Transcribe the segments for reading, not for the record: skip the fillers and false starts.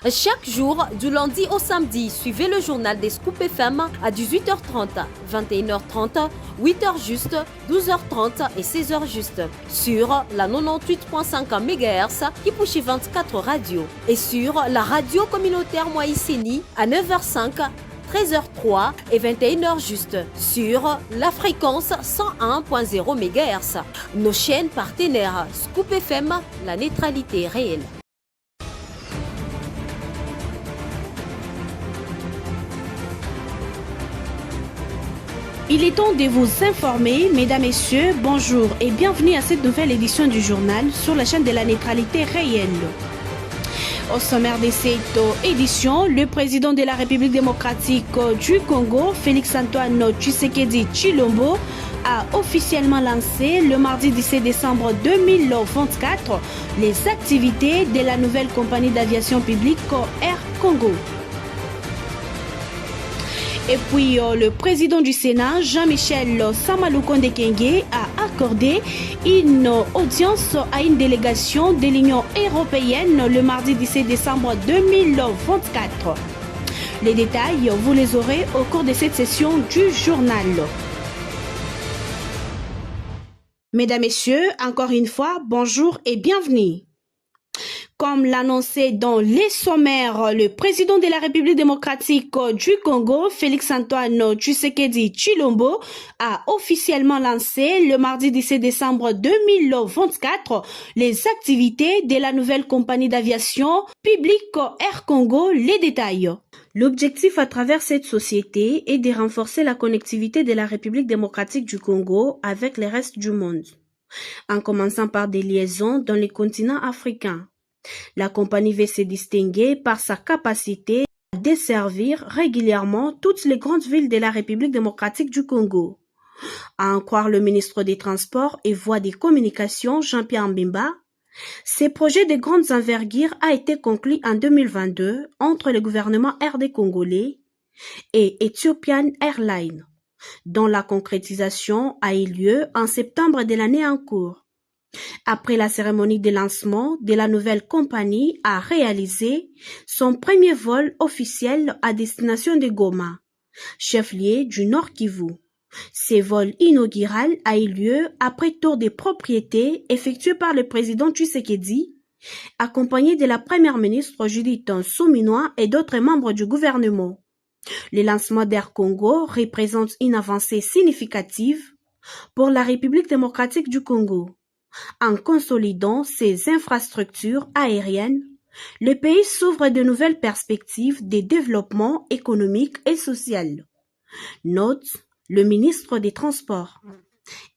Chaque jour, du lundi au samedi, suivez le journal des Scoop FM à 18h30, 21h30, 8h juste, 12h30 et 16h juste sur la 98.5 MHz qui pousse 24 radios et sur la radio communautaire Moïseni à 9h05, 13h03 et 21h juste sur la fréquence 101.0 MHz. Nos chaînes partenaires Scoop FM, la neutralité réelle. Il est temps de vous informer, mesdames, messieurs, bonjour et bienvenue à cette nouvelle édition du journal sur la chaîne de la neutralité réelle. Au sommaire de cette édition, le président de la République démocratique du Congo, Félix-Antoine Tshisekedi Tshilombo, a officiellement lancé le mardi 17 décembre 2024 les activités de la nouvelle compagnie d'aviation publique Air Congo. Et puis, le président du Sénat, Jean-Michel Samaloukonde Kenge, a accordé une audience à une délégation de l'Union européenne le mardi 17 décembre 2024. Les détails, vous les aurez au cours de cette session du journal. Mesdames, Messieurs, encore une fois, bonjour et bienvenue. Comme l'annonçait dans les sommaires, le président de la République démocratique du Congo, Félix-Antoine Tshisekedi Tshilombo, a officiellement lancé le mardi 17 décembre 2024 les activités de la nouvelle compagnie d'aviation publique Air Congo. Les détails. L'objectif à travers cette société est de renforcer la connectivité de la République démocratique du Congo avec le reste du monde, en commençant par des liaisons dans les continents africains. La compagnie veut se distinguer par sa capacité à desservir régulièrement toutes les grandes villes de la République démocratique du Congo. À en croire le ministre des Transports et Voies des Communications, Jean-Pierre Mbemba, ce projet de grande envergure a été conclu en 2022 entre le gouvernement RD congolais et Ethiopian Airlines, dont la concrétisation a eu lieu en septembre de l'année en cours. Après la cérémonie de lancement de la nouvelle compagnie a réalisé son premier vol officiel à destination de Goma, chef-lieu du Nord Kivu. Ce vol inaugural a eu lieu après tour des propriétés effectué par le président Tshisekedi, accompagné de la première ministre Judith Suminwa et d'autres membres du gouvernement. Le lancement d'Air Congo représente une avancée significative pour la République démocratique du Congo. En consolidant ses infrastructures aériennes, le pays s'ouvre de nouvelles perspectives de développement économique et social. Note le ministre des Transports.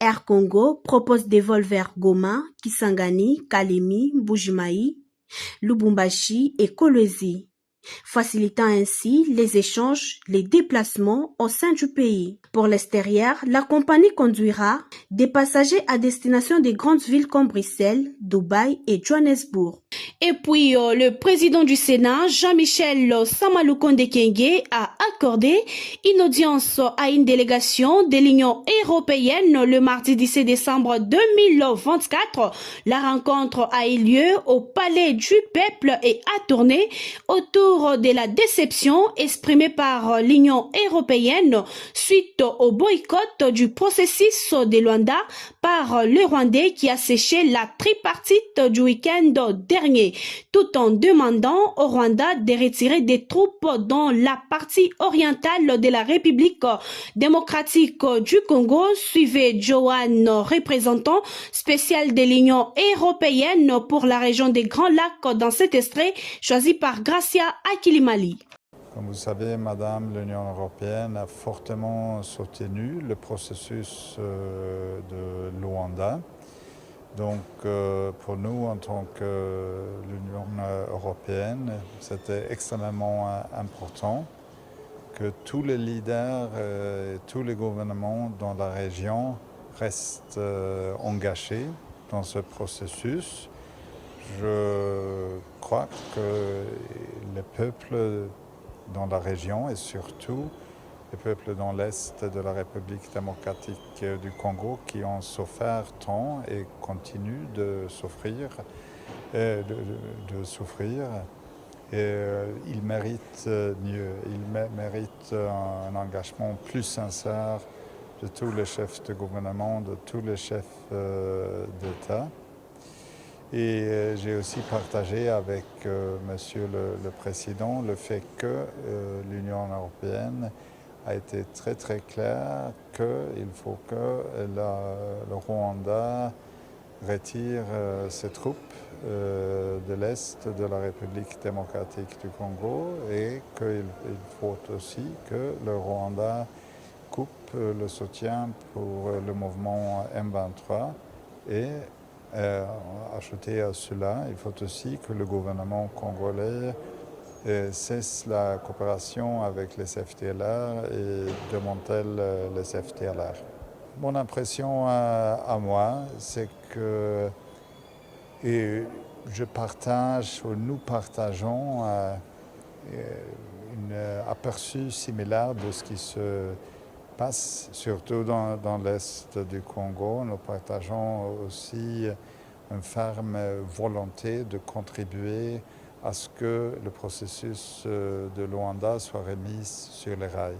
Air Congo propose des vols vers Goma, Kisangani, Kalemi, Mbujimayi, Lubumbashi et Kolwezi, facilitant ainsi les échanges, les déplacements au sein du pays. Pour l'extérieur, la compagnie conduira des passagers à destination des grandes villes comme Bruxelles, Dubaï et Johannesburg. Et puis, le président du Sénat, Jean-Michel Samaloukonde Kenge, a accordé une audience à une délégation de l'Union européenne le mardi 17 décembre 2024. La rencontre a eu lieu au Palais du Peuple et a tourné autour de la déception exprimée par l'Union européenne suite au boycott du processus de Luanda par le Rwandais qui a séché la tripartite du week-end dernier, tout en demandant au Rwanda de retirer des troupes dans la partie orientale de la République démocratique du Congo. Suivez Johan, représentant spécial de l'Union européenne pour la région des Grands Lacs, dans cet extrait choisi par Gracia Akilimali. Comme vous savez, Madame, l'Union européenne a fortement soutenu le processus de Luanda. Donc, pour nous, en tant que l'Union européenne, c'était extrêmement important que tous les leaders et tous les gouvernements dans la région restent engagés dans ce processus. Je crois que les peuples dans la région et surtout les peuples dans l'Est de la République démocratique du Congo qui ont souffert tant et continuent de souffrir, il mérite mieux, il mérite un engagement plus sincère de tous les chefs de gouvernement, de tous les chefs d'État. Et j'ai aussi partagé avec Monsieur le Président le fait que l'Union européenne a été très très claire qu'il faut que le Rwanda retire ses troupes de l'Est de la République démocratique du Congo et qu'il faut aussi que le Rwanda coupe le soutien pour le mouvement M23 et ajouté à cela, il faut aussi que le gouvernement congolais cesse la coopération avec les FDLR et démantèle les FDLR. Mon impression à moi, c'est que je partage, ou nous partageons un aperçu similaire de ce qui se passe, surtout dans l'Est du Congo. Nous partageons aussi une ferme volonté de contribuer à ce que le processus de Luanda soit remis sur les rails.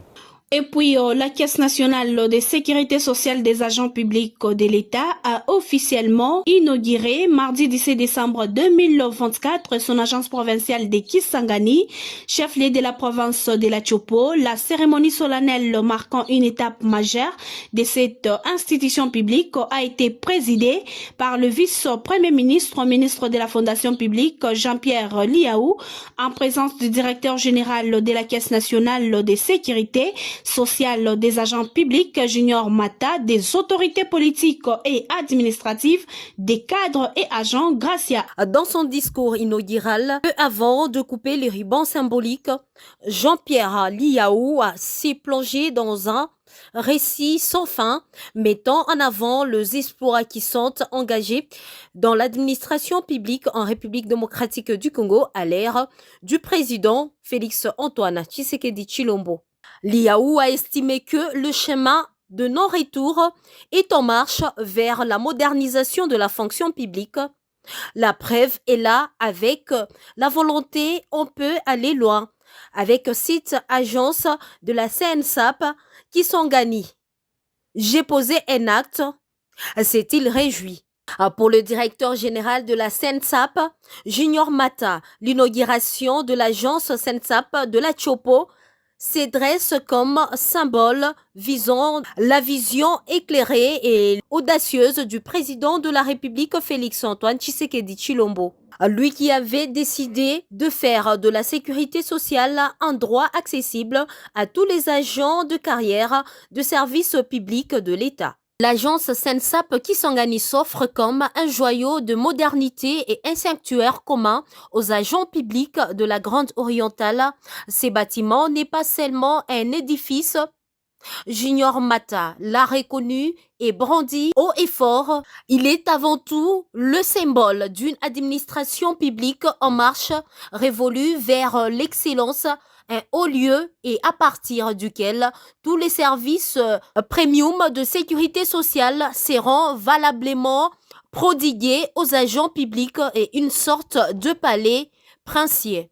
Et puis, la Caisse nationale de sécurité sociale des agents publics de l'État a officiellement inauguré mardi 17 décembre 2024 son agence provinciale de Kisangani, chef-lieu de la province de la Tchopo. La cérémonie solennelle marquant une étape majeure de cette institution publique a été présidée par le vice-premier ministre, ministre de la Fondation publique, Jean-Pierre Liaou, en présence du directeur général de la Caisse nationale de sécurité sociale des agents publics, Junior Mata, des autorités politiques et administratives, des cadres et agents, Gracia. Dans son discours inaugural, peu avant de couper les rubans symboliques, Jean-Pierre Liaou s'est plongé dans un récit sans fin, mettant en avant les espoirs qui sont engagés dans l'administration publique en République démocratique du Congo à l'ère du président Félix-Antoine Tshisekedi Tshilombo. Liaou a estimé que le chemin de non-retour est en marche vers la modernisation de la fonction publique. La preuve est là, avec la volonté, on peut aller loin. Avec 6 agences de la CNSAP qui sont gagnées. J'ai posé un acte, s'est-il réjoui. Pour le directeur général de la CNSAP, Junior Mata, l'inauguration de l'agence CNSAP de la Tchopo se dresse comme symbole visant la vision éclairée et audacieuse du président de la République Félix-Antoine Tshisekedi Tshilombo. Lui qui avait décidé de faire de la sécurité sociale un droit accessible à tous les agents de carrière de services publics de l'État. L'agence CNSAP Kisangani s'offre comme un joyau de modernité et un sanctuaire commun aux agents publics de la Grande Orientale. Ces bâtiments n'est pas seulement un édifice. Junior Mata l'a reconnu et brandi haut et fort. Il est avant tout le symbole d'une administration publique en marche, révolue vers l'excellence, un haut lieu et à partir duquel tous les services premium de sécurité sociale seront valablement prodigués aux agents publics et une sorte de palais princier,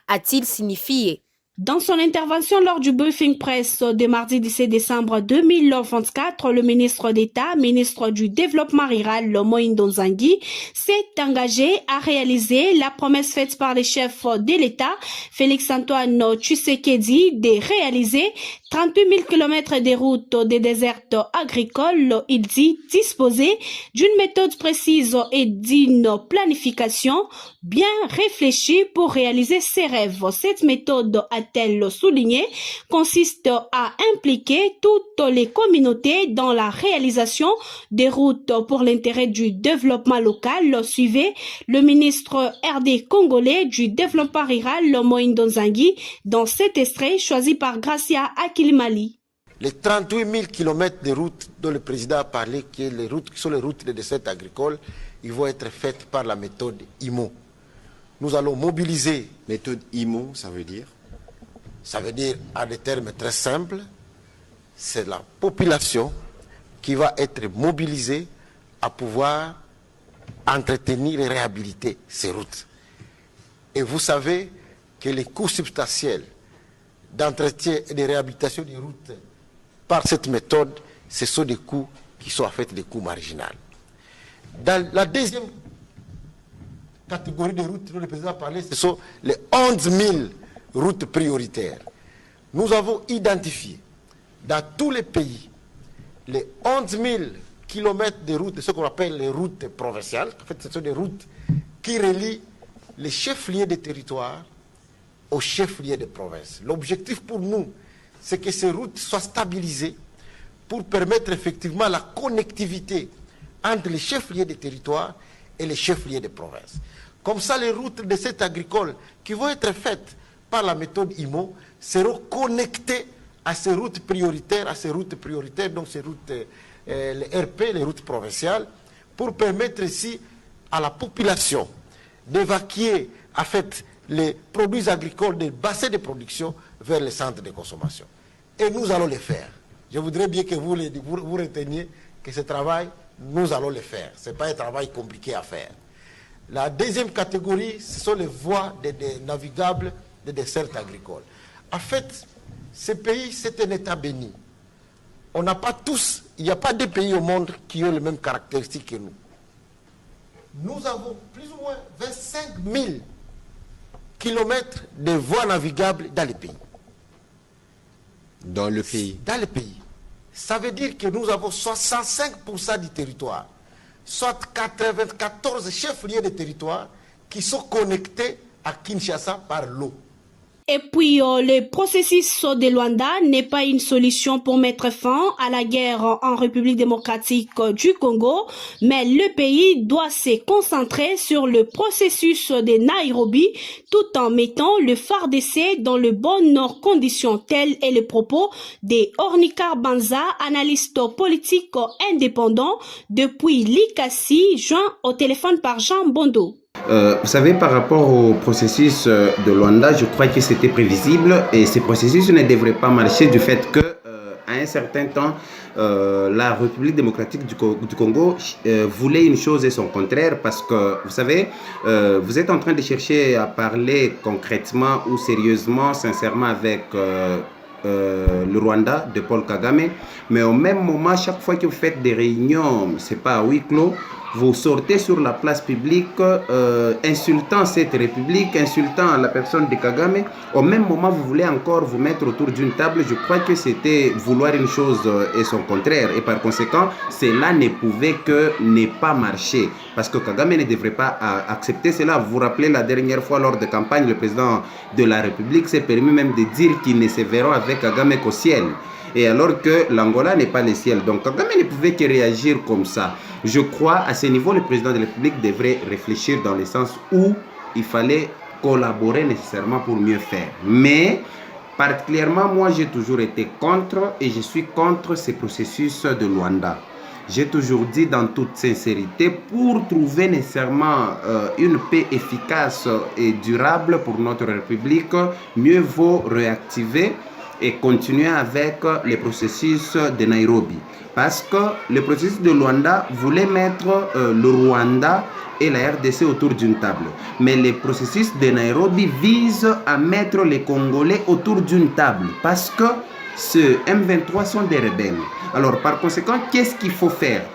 a-t-il signifié. Dans son intervention lors du briefing presse de mardi 17 décembre 2024, le ministre d'État, ministre du Développement rural, Moïse Nzangi, s'est engagé à réaliser la promesse faite par les chefs de l'État, Félix-Antoine Tshisekedi, de réaliser 38 000 km de routes des déserts agricoles. Il dit disposer d'une méthode précise et d'une planification bien réfléchie pour réaliser ses rêves. Cette méthode, a-t-elle souligné, consiste à impliquer toutes les communautés dans la réalisation des routes pour l'intérêt du développement local. Suivez le ministre RD congolais du développement rural, Moïse Nzangi, dans cet extrait choisi par Gracia Akilimali. Les 38 000 km de routes dont le président a parlé, qui sont les routes des desserts agricoles, ils vont être faites par la méthode IMO. Nous allons mobiliser. Méthode IMO, ça veut dire? Ça veut dire, à des termes très simples, c'est la population qui va être mobilisée à pouvoir entretenir et réhabiliter ces routes. Et vous savez que les coûts substantiels d'entretien et de réhabilitation des routes par cette méthode, ce sont des coûts qui sont en fait des coûts marginaux. Dans la deuxième catégorie de routes dont le président a parlé, ce sont les 11 000 routes prioritaires. Nous avons identifié dans tous les pays les 11 000 kilomètres de routes, de ce qu'on appelle les routes provinciales. En fait, ce sont des routes qui relient les chefs-lieux des territoires aux chefs-lieux des provinces. L'objectif pour nous, c'est que ces routes soient stabilisées pour permettre effectivement la connectivité entre les chefs-lieux des territoires et les chefs-lieux des provinces. Comme ça, les routes de cette agricole qui vont être faites par la méthode IMO seront connectées à ces routes prioritaires, donc ces routes, les RP, les routes provinciales, pour permettre ici à la population d'évacuer en fait les produits agricoles des bassins de production vers les centres de consommation. Et nous allons le faire. Je voudrais bien que vous reteniez que ce travail, nous allons le faire. Ce n'est pas un travail compliqué à faire. La deuxième catégorie, ce sont les voies navigables des dessertes agricoles. En fait, ce pays, c'est un État béni. On n'a pas tous, il n'y a pas deux pays au monde qui ont les mêmes caractéristiques que nous. Nous avons plus ou moins 25 000 kilomètres de voies navigables dans les pays. Dans le pays. Dans le pays. Ça veut dire que nous avons 65% du territoire, soit 94 chefs-lieux de territoire qui sont connectés à Kinshasa par l'eau. Et puis, le processus de Luanda n'est pas une solution pour mettre fin à la guerre en République démocratique du Congo, mais le pays doit se concentrer sur le processus de Nairobi tout en mettant le FARDC dans les bonnes conditions. Tel est le propos de Ornikar Banza, analyste politique indépendant depuis Likasi, joint au téléphone par Jean Bondo. Vous savez, par rapport au processus de Luanda, je crois que c'était prévisible et ce processus ne devrait pas marcher du fait que, à un certain temps, la République démocratique du Congo voulait une chose et son contraire parce que, vous savez, vous êtes en train de chercher à parler concrètement ou sérieusement, sincèrement avec le Rwanda de Paul Kagame, mais au même moment, chaque fois que vous faites des réunions, c'est pas à huis clos, vous sortez sur la place publique insultant cette république, insultant la personne de Kagame. Au même moment, vous voulez encore vous mettre autour d'une table. Je crois que c'était vouloir une chose et son contraire. Et par conséquent, cela ne pouvait que ne pas marcher. Parce que Kagame ne devrait pas accepter cela. Vous vous rappelez la dernière fois lors de campagne, le président de la République s'est permis même de dire qu'ils ne se verront avec Kagame qu'au ciel. Et alors que l'Angola n'est pas le ciel. Donc Kagame ne pouvait que réagir comme ça. Je crois à ce niveau, le président de la République devrait réfléchir dans le sens où il fallait collaborer nécessairement pour mieux faire. Mais particulièrement, moi j'ai toujours été contre et je suis contre ce processus de Luanda. J'ai toujours dit dans toute sincérité, pour trouver nécessairement une paix efficace et durable pour notre République, mieux vaut réactiver et continuer avec le processus de Nairobi. Parce que le processus de Luanda voulait mettre le Rwanda et la RDC autour d'une table. Mais le processus de Nairobi vise à mettre les Congolais autour d'une table. Parce que ce M23 sont des rebelles. Alors par conséquent, qu'est-ce qu'il faut faire?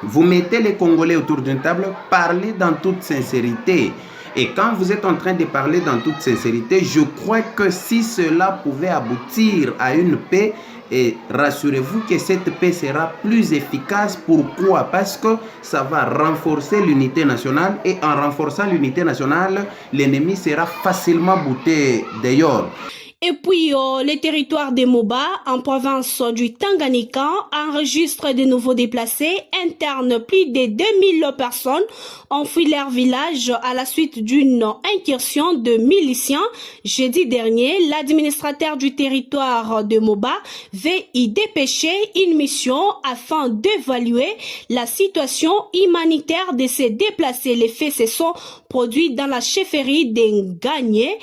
Vous mettez les Congolais autour d'une table, parlez dans toute sincérité. Et quand vous êtes en train de parler dans toute sincérité, je crois que si cela pouvait aboutir à une paix, et rassurez-vous que cette paix sera plus efficace. Pourquoi? Parce que ça va renforcer l'unité nationale et en renforçant l'unité nationale, l'ennemi sera facilement bouté dehors. Et puis, le territoire de Moba, en province du Tanganyika, enregistre de nouveaux déplacés internes. Plus de 2000 personnes ont fui leur village à la suite d'une incursion de miliciens. Jeudi dernier, l'administrateur du territoire de Moba veut y dépêcher une mission afin d'évaluer la situation humanitaire de ces déplacés. Les faits se sont produits dans la chefferie d'Nganye,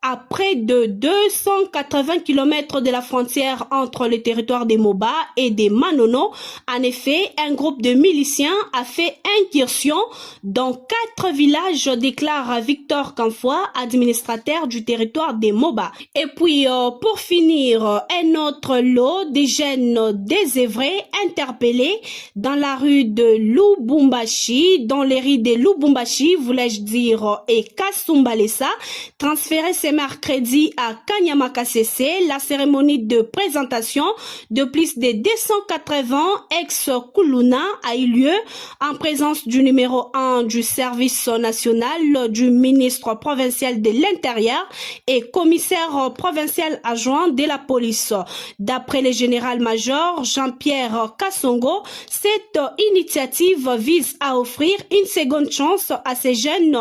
à près de 280 km de la frontière entre le territoire des Moba et des Manono. En effet, un groupe de miliciens a fait incursion dans 4 villages, déclare Victor Kamfoua, administrateur du territoire des Moba. Et puis, pour finir, un autre lot de jeunes désœuvrés interpellés dans la rue de Lubumbashi, dans les rues de Lubumbashi, voulais-je dire, et Kasumbalesa, transférés ce mercredi à Kanyamakasese. La cérémonie de présentation de plus de 280 ex-Kuluna a eu lieu en présence du numéro 1 du service national, du ministre provincial de l'Intérieur et commissaire provincial adjoint de la police. D'après le général-major Jean-Pierre Kassongo, cette initiative vise à offrir une seconde chance à ces jeunes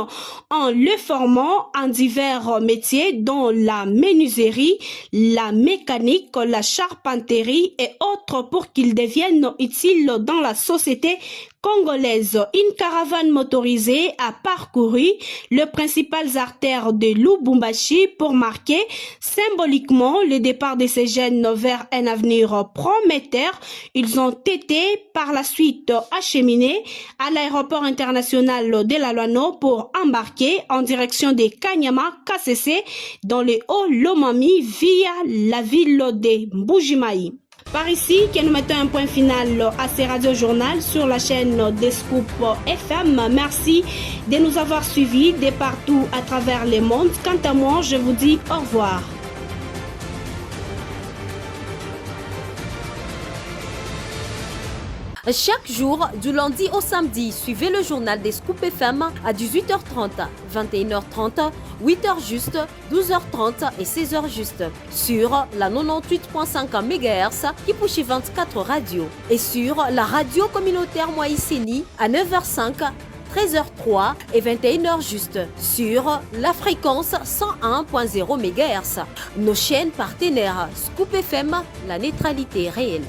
en les formant en divers métiers dont la menuiserie, la mécanique, la charpenterie et autres pour qu'ils deviennent utiles dans la société congolaise. Une caravane motorisée a parcouru les principales artères de Lubumbashi pour marquer symboliquement le départ de ces jeunes vers un avenir prometteur. Ils ont été par la suite acheminés à l'aéroport international de la Luano pour embarquer en direction de Kanyama-Kasese dans le Haut-Lomami via la ville de Mbujimayi. Par ici que nous mettons un point final à ces radiojournaux sur la chaîne des Scoop FM. Merci de nous avoir suivis de partout à travers le monde. Quant à moi, je vous dis au revoir. Chaque jour, du lundi au samedi, suivez le journal des Scoop FM à 18h30, 21h30, 8h juste, 12h30 et 16h juste sur la 98.5 MHz qui pousse 24 radios et sur la radio communautaire Moïseni à 9h05, 13h03 et 21h juste sur la fréquence 101.0 MHz. Nos chaînes partenaires Scoop FM, la neutralité réelle.